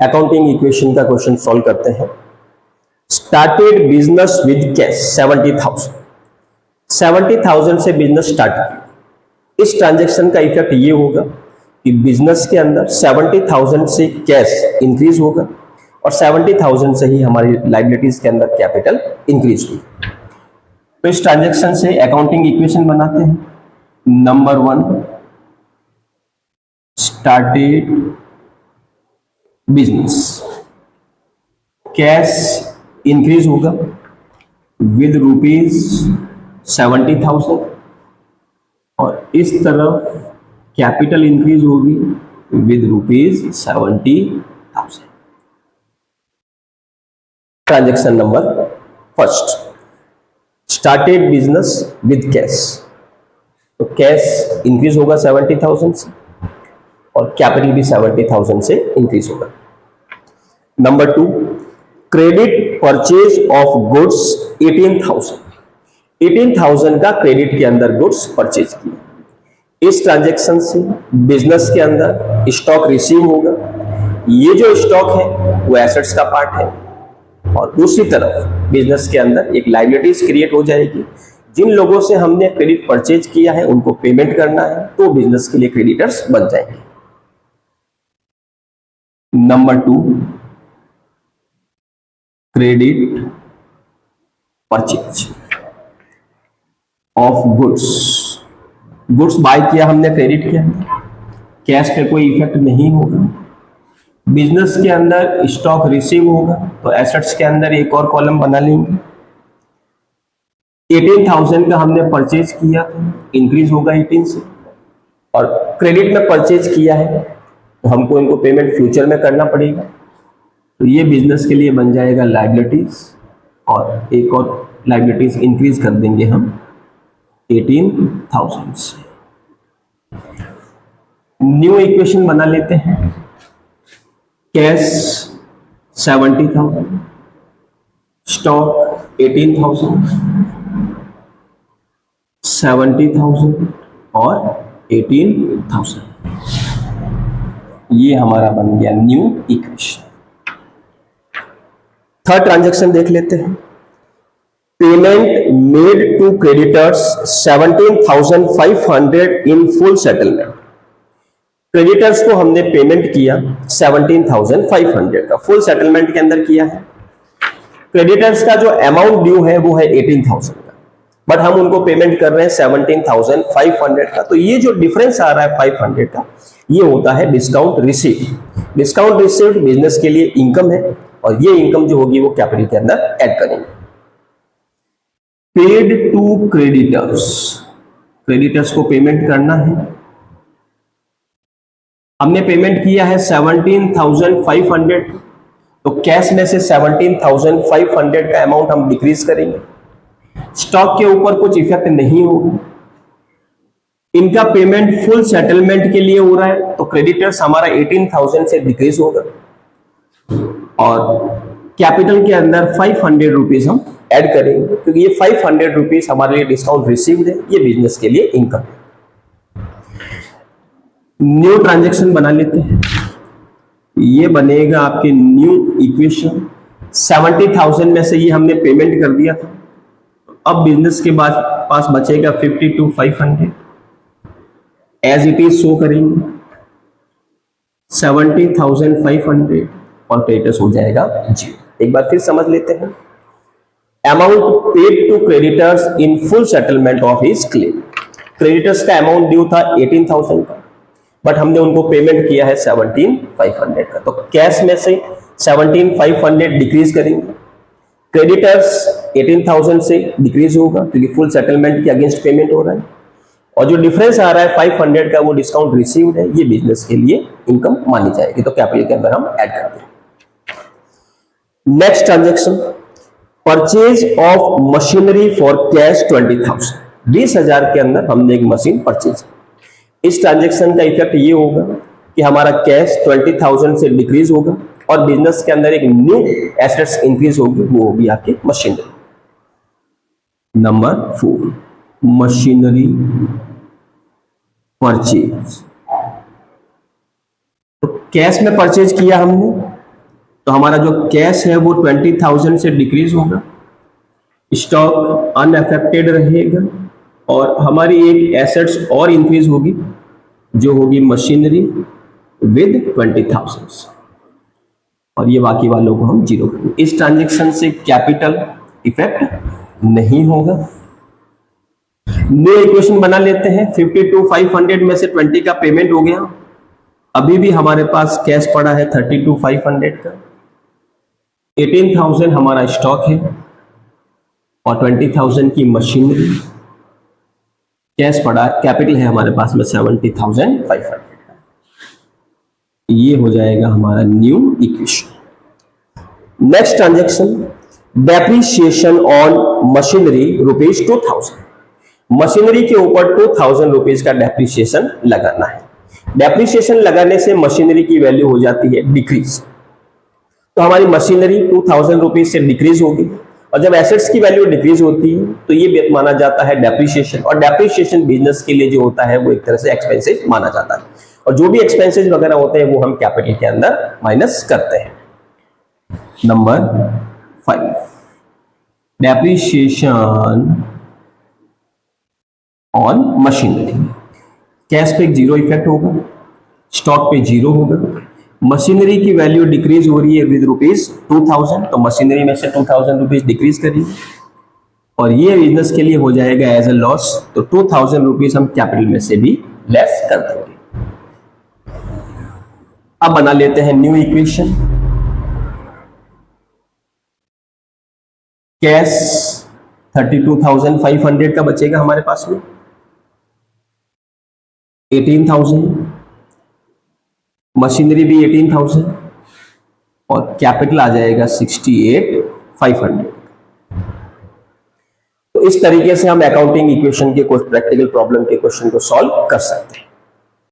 Accounting equation का question solve करते हैं। स्टार्टेड बिजनेस विद कैश 70,000 से बिजनेस स्टार्ट किया। इस ट्रांजैक्शन का इफेक्ट ये होगा कि बिजनेस के अंदर 70,000 से कैश इंक्रीज होगा और 70,000 से ही हमारी लायबिलिटीज के अंदर कैपिटल इंक्रीज होगी। तो इस ट्रांजैक्शन से अकाउंटिंग इक्वेशन बनाते हैं। Number 1, started business, cash increase होगा विद ₹70,000 और इस तरफ कैपिटल इंक्रीज होगी with ₹70,000। Transaction number first, started business with cash, तो कैश इंक्रीज होगा 70,000 से और कैपिटल भी 70,000 से इंक्रीज होगा। Number 2, credit purchase of goods 18,000 का क्रेडिट के अंदर गुड्स परचेज किया। इस ट्रांजैक्शन से बिजनेस के अंदर स्टॉक रिसीव होगा। ये जो स्टॉक है वो एसेट्स का पार्ट है और दूसरी तरफ बिजनेस के अंदर एक लायबिलिटीज क्रिएट हो जाएगी। जिन लोगों से हमने क्रेडिट परचेज किया है उनको पेमेंट करना है तो बिजनेस के लिए क्रेडिटर्स बन जाएंगे। Number 2, credit purchase of goods by किया हमने क्रेडिट के अंदर, कैश पे कोई इफेक्ट नहीं होगा। बिजनेस के अंदर स्टॉक रिसीव होगा तो एसेट्स के अंदर एक और कॉलम बना लेंगे। 18,000 का हमने परचेज किया तो इंक्रीज होगा 18 से और क्रेडिट में परचेज किया है तो हमको इनको पेमेंट फ्यूचर में करना पड़ेगा तो ये बिजनेस के लिए बन जाएगा लायबिलिटीज और एक और लायबिलिटीज इंक्रीज कर देंगे हम 18,000 से। न्यू इक्वेशन बना लेते हैं। कैश 70,000, स्टॉक 18,000, 70,000 और 18,000, ये हमारा बन गया न्यू इक्वेशन। थर्ड ट्रांजैक्शन देख लेते हैं। Payment made to creditors 17,500 in full settlement. Creditors को हमने पेमेंट किया 17,500 का, फुल सेटलमेंट के अंदर किया है। क्रेडिटर्स का जो अमाउंट ड्यू है वो है 18,000 का, बट हम उनको पेमेंट कर रहे हैं 17,500 का। तो ये जो डिफरेंस आ रहा है 500 का, ये होता है discount received. Discount received business के लिए इनकम है और ये इनकम जो होगी वो कैपिटल के अंदर ऐड करेंगे। पेड टू क्रेडिटर्स, क्रेडिटर्स को पेमेंट करना है। हमने पेमेंट किया है 17,500 तो कैश में से 17,500 का अमाउंट हम डिक्रीज करेंगे। स्टॉक के ऊपर कुछ इफेक्ट नहीं होगा। इनका पेमेंट फुल सेटलमेंट के लिए हो रहा है तो क्रेडिटर्स हमारा 18,000 से डिक्रीज होगा और कैपिटल के अंदर 500 रुपीज हम ऐड करेंगे क्योंकि ये 500 रुपीज हमारे लिए डिस्काउंट रिसीव्ड है, ये बिजनेस के लिए इनकम है। न्यू ट्रांजैक्शन बना लेते हैं। ये बनेगा आपके न्यू इक्वेशन। 70,000 में से ये हमने पेमेंट कर दिया था, अब बिजनेस के बाद पास बचेगा 52,500 एज इट इज शो करेंगे 70,500 और क्रेडिटर्स हो जाएगा 0। एक बार फिर समझ लेते हैं। Amount paid to creditors in full settlement of his claim. Creditors का अमाउंट ड्यू था 18,000 का, बट हमने उनको पेमेंट किया है 17,500 का, तो कैश में से 17,500 डिक्रीज करेंगे। क्रेडिटर्स 18,000 से डिक्रीज होगा क्योंकि फुल सेटलमेंट के अगेंस्ट पेमेंट हो रहा है और जो डिफरेंस आ रहा है 500 का वो डिस्काउंट रिसीव्ड है, ये बिजनेस के लिए इनकम मानी जाएगी तो कैपिटल के अंदर हम ऐड करते हैं। Next transaction, purchase of machinery for cash 20,000। 20,000 के अंदर हमने एक मशीन परचेज की। इस ट्रांजैक्शन का इफेक्ट ये होगा कि हमारा कैश 20,000 से डिक्रीज होगा और बिजनेस के अंदर एक न्यू एसेट्स इंक्रीज होगी, वो होगी आपकी मशीनरी। Number 4, machinery purchase. तो कैश में परचेज किया हमने तो हमारा जो कैश है वो 20,000 से डिक्रीज होगा, स्टॉक अनअफेक्टेड रहेगा, और हमारी एक एसेट्स और इंक्रीज होगी जो होगी मशीनरी विद 20,000, और ये बाकी वालों को हम जीरो करेंगे। इस ट्रांजेक्शन से कैपिटल इफेक्ट नहीं होगा। न्यू इक्वेशन बना लेते हैं। 52,500 में से 20 का पेमेंट हो गया, अभी भी हमारे पास कैश पड़ा है 32,500 का, 18,000 हमारा स्टॉक है और 20,000 की मशीनरी, कैश पड़ा, कैपिटल है हमारे पास में 70,500 का। ये हो जाएगा हमारा new equation. Next transaction, depreciation on machinery ₹2,000। Machinery के ऊपर 2,000 रुपीज का डेप्रीशिएशन लगाना है। डेप्रीशिएशन लगाने से मशीनरी की वैल्यू हो जाती है डिक्रीज, तो हमारी मशीनरी 2,000 रुपीज से डिक्रीज होगी, और जब एसेट्स की वैल्यू डिक्रीज होती है तो ये माना जाता है डेप्रीशिएशन, और डेप्रीशिएशन बिजनेस के लिए जो होता है वो एक तरह से एक्सपेंसेस माना जाता है, और जो भी एक्सपेंसेस वगैरह होते हैं वो हम कैपिटल के अंदर माइनस करते हैं। Number 5, depreciation on machinery. Cash पे 0 इफेक्ट होगा, स्टॉक पे 0 होगा, मशीनरी की वैल्यू डिक्रीज हो रही है विद ₹2,000, तो मशीनरी में से 2,000 रुपीज डिक्रीज करिए, और ये बिजनेस के लिए हो जाएगा एज ए लॉस, तो 2,000 रुपीज हम कैपिटल में से भी लेस कर देंगे। अब बना लेते हैं न्यू इक्वेशन। कैश 32,500 का बचेगा हमारे पास में, 18,000, मशीनरी भी 18,000, और कैपिटल आ जाएगा 68,500। तो इस तरीके से हम अकाउंटिंग इक्वेशन के कुछ प्रैक्टिकल प्रॉब्लम के क्वेश्चन को सॉल्व कर सकते हैं।